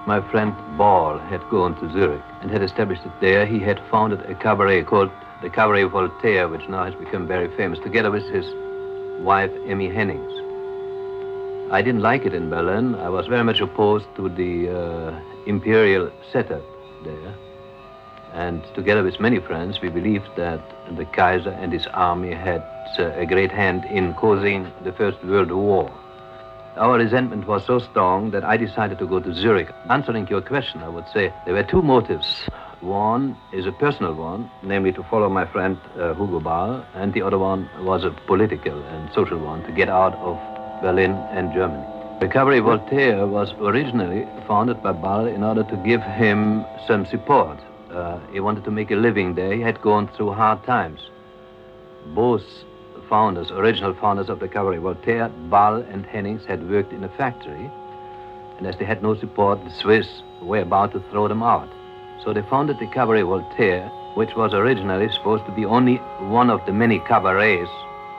My friend Ball had gone to Zurich and had established it there. He had founded a cabaret called the Cabaret Voltaire, which now has become very famous, together with his wife, Emmy Hennings. I didn't like it in Berlin. I was very much opposed to the imperial setup there. And together with many friends, we believed that the Kaiser and his army had a great hand in causing the First World War. Our resentment was so strong that I decided to go to Zurich. Answering your question, I would say there were two motives. One is a personal one, namely to follow my friend Hugo Ball, and the other one was a political and social one, to get out of Berlin and Germany. The Cabaret Voltaire was originally founded by Ball in order to give him some support. He wanted to make a living there. He had gone through hard times. Both founders, original founders of the Cabaret Voltaire, Ball and Hennings, had worked in a factory, and as they had no support, the Swiss were about to throw them out. So they founded the Cabaret Voltaire, which was originally supposed to be only one of the many cabarets,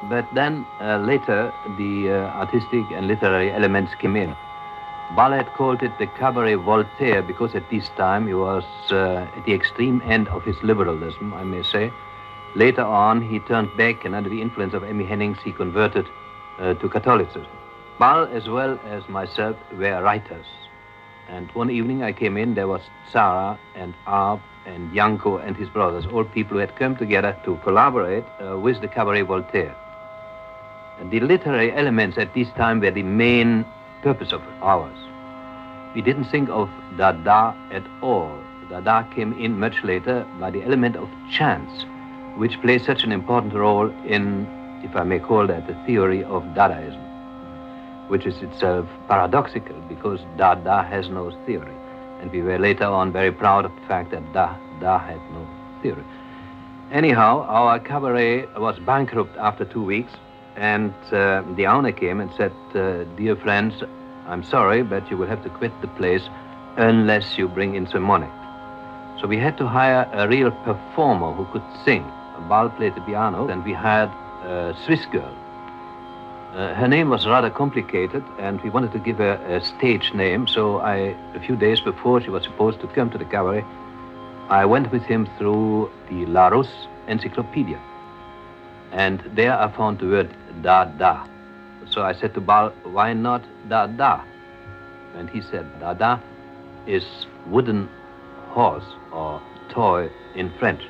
but then later the artistic and literary elements came in. Ball had called it the Cabaret Voltaire because at this time he was at the extreme end of his liberalism, I may say. Later on, he turned back, and under the influence of Emmy Hennings, he converted to Catholicism. Ball, as well as myself, were writers. And one evening I came in, there was Sarah and Arp and Janko and his brothers, all people who had come together to collaborate with the Cabaret Voltaire. And the literary elements at this time were the main purpose of ours. We didn't think of Dada at all. Dada came in much later by the element of chance, which plays such an important role in, if I may call that, the theory of Dadaism, which is itself paradoxical because Dada has no theory. And we were later on very proud of the fact that Dada had no theory. Anyhow, our cabaret was bankrupt after 2 weeks, and the owner came and said, dear friends, I'm sorry, but you will have to quit the place unless you bring in some money. So we had to hire a real performer who could sing. Ball played the piano, and we had a Swiss girl. Her name was rather complicated, and we wanted to give her a stage name, so a few days before she was supposed to come to the cabaret, I went with him through the Larousse Encyclopedia. And there I found the word Dada. So I said to Ball, why not Dada? And he said, Dada is wooden horse or toy in French.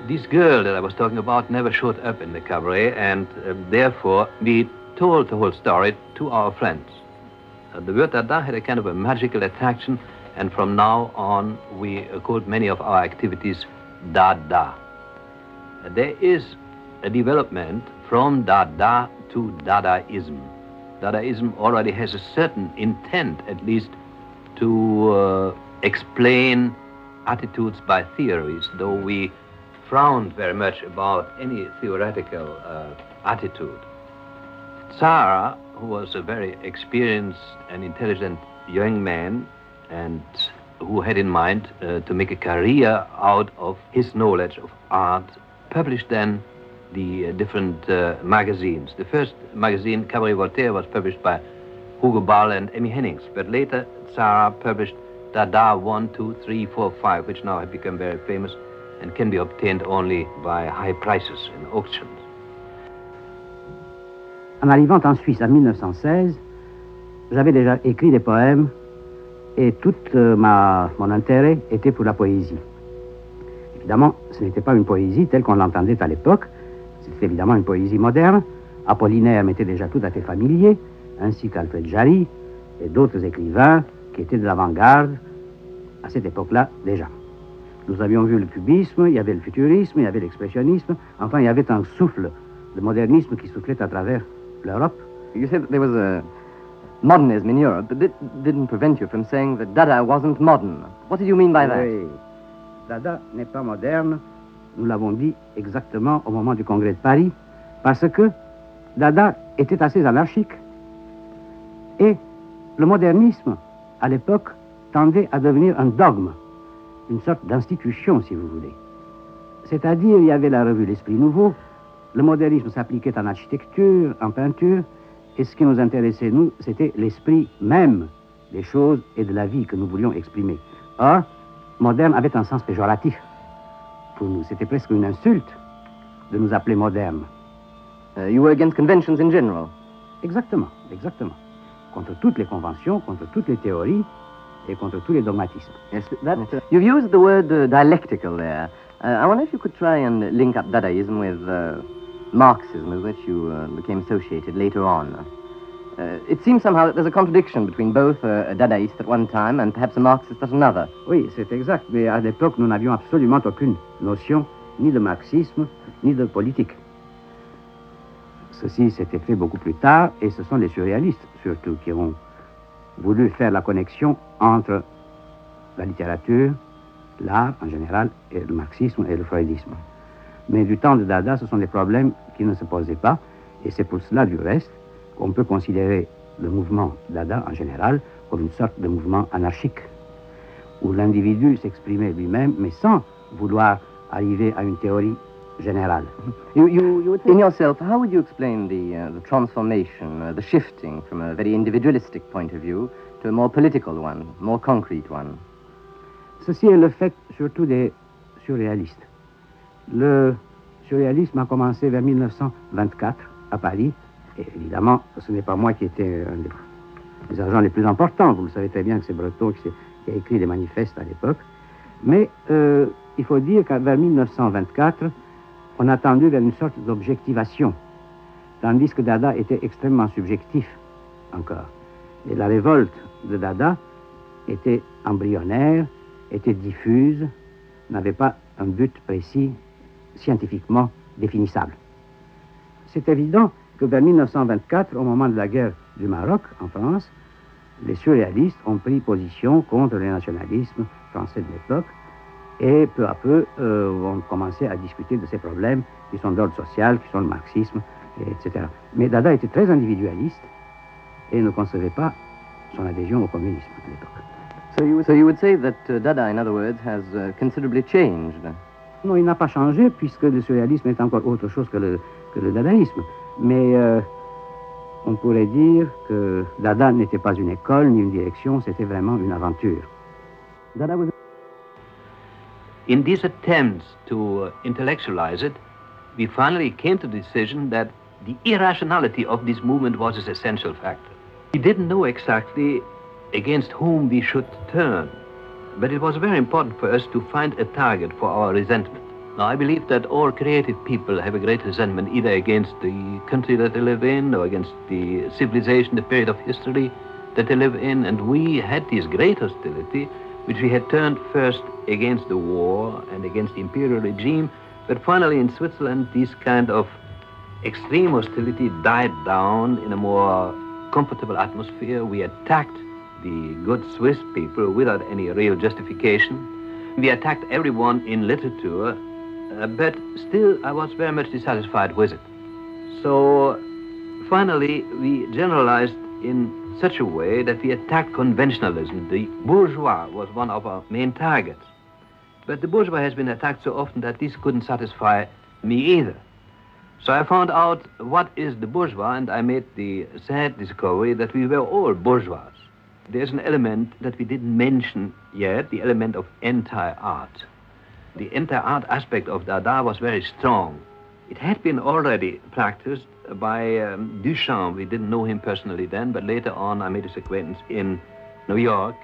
This girl that I was talking about never showed up in the cabaret, and therefore we told the whole story to our friends. The word Dada had a kind of a magical attraction, and from now on we called many of our activities Dada. There is a development from Dada to Dadaism. Dadaism already has a certain intent, at least, to explain attitudes by theories, though we frowned very much about any theoretical attitude. Sarah, who was a very experienced and intelligent young man and who had in mind to make a career out of his knowledge of art, published then the different magazines. The first magazine, Cabaret Voltaire, was published by Hugo Ball and Emmy Hennings, but later Sarah published Dada 1, 2, 3, 4, 5, which now have become very famous and can be obtained only by high prices in auctions. En arrivant en Suisse en 1916, j'avais déjà écrit des poèmes et tout mon intérêt était pour la poésie. Évidemment, ce n'était pas une poésie telle qu'on l'entendait à l'époque, c'était évidemment une poésie moderne. Apollinaire m'était déjà tout à fait familier, ainsi qu'Alfred Jarry et d'autres écrivains qui étaient de l'avant-garde à cette époque-là déjà. Nous avions vu le cubisme, il y avait le futurisme, il y avait l'expressionnisme, enfin il y avait un souffle de modernisme qui soufflait à travers l'Europe. You said that there was a modernism in Europe, but that didn't prevent you from saying that Dada wasn't modern. What did you mean by that? Oui. Dada n'est pas moderne, nous l'avons dit exactement au moment du congrès de Paris, parce que Dada était assez anarchique. Et le modernisme, à l'époque, tendait à devenir un dogme, une sorte d'institution, si vous voulez. C'est-à-dire, il y avait la revue L'Esprit Nouveau, le modernisme s'appliquait en architecture, en peinture, et ce qui nous intéressait, nous, c'était l'esprit même des choses et de la vie que nous voulions exprimer. Or, moderne avait un sens péjoratif. Pour nous, c'était presque une insulte de nous appeler modernes. You were against conventions in general. Exactement, exactement. Contre toutes les conventions, contre toutes les théories et contre tous les dogmatismes. Yes, you've used the word dialectical there. I wonder if you could try and link up Dadaism with Marxism, with which you became associated later on. It seems somehow that there's a contradiction between both a Dadaist at one time and perhaps a Marxist at another. Oui, c'est exact, mais à l'époque, nous n'avions absolument aucune notion ni de marxisme, ni de politique. Ceci s'était fait beaucoup plus tard, et ce sont les surréalistes, surtout, qui ont voulu faire la connexion entre la littérature, l'art en général, et le marxisme et le freudisme. Mais du temps de Dada, ce sont des problèmes qui ne se posaient pas, et c'est pour cela, du reste, qu'on peut considérer le mouvement Dada en général comme une sorte de mouvement anarchique, où l'individu s'exprimait lui-même, mais sans vouloir arriver à une théorie générale. In yourself, how would you explain the transformation, the shifting from a very individualistic point of view to a more political one, more concrete one? Ceci est le fait surtout des surréalistes. Le surréalisme a commencé vers 1924 à Paris. Et évidemment, ce n'est pas moi qui étais un des agents les plus importants. Vous le savez très bien que c'est Breton qui a écrit des manifestes à l'époque. Mais il faut dire qu'à vers 1924, on a tendu vers une sorte d'objectivation, tandis que Dada était extrêmement subjectif encore. Et la révolte de Dada était embryonnaire, était diffuse, n'avait pas un but précis, scientifiquement définissable. C'est évident que vers 1924, au moment de la guerre du Maroc en France, les surréalistes ont pris position contre le nationalisme français de l'époque, et peu à peu ont commencé à discuter de ces problèmes qui sont d'ordre social, qui sont le marxisme, etc. Mais Dada était très individualiste et ne concevait pas son adhésion au communisme à l'époque. So you would say that Dada, in other words, has considerably changed? Non, il n'a pas changé, puisque le surréalisme est encore autre chose que le dadaïsme. Mais on pourrait dire que Dada n'était pas une école ni une direction, c'était vraiment une aventure. Dada was... In these attempts to intellectualize it, we finally came to the decision that the irrationality of this movement was its essential factor. We didn't know exactly against whom we should turn, but it was very important for us to find a target for our resentment. Now, I believe that all creative people have a great resentment either against the country that they live in or against the civilization, the period of history that they live in, and we had this great hostility which we had turned first against the war and against the imperial regime, but finally in Switzerland this kind of extreme hostility died down in a more comfortable atmosphere. We attacked the good Swiss people without any real justification. We attacked everyone in literature, but still I was very much dissatisfied with it. So finally we generalized in such a way that we attacked conventionalism. The bourgeois was one of our main targets. But the bourgeois has been attacked so often that this couldn't satisfy me either. So I found out what is the bourgeois, and I made the sad discovery that we were all bourgeois. There's an element that we didn't mention yet, the element of anti-art. The anti-art aspect of Dada was very strong. It had been already practiced by Duchamp. We didn't know him personally then, but later on I made his acquaintance in New York,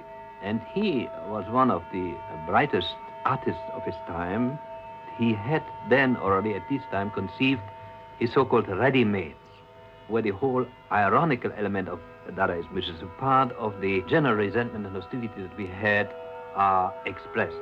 and he was one of the brightest artists of his time. He had then already at this time conceived his so-called ready-mades, where the whole ironical element of Dadaism, which is a part of the general resentment and hostility that we had, are expressed.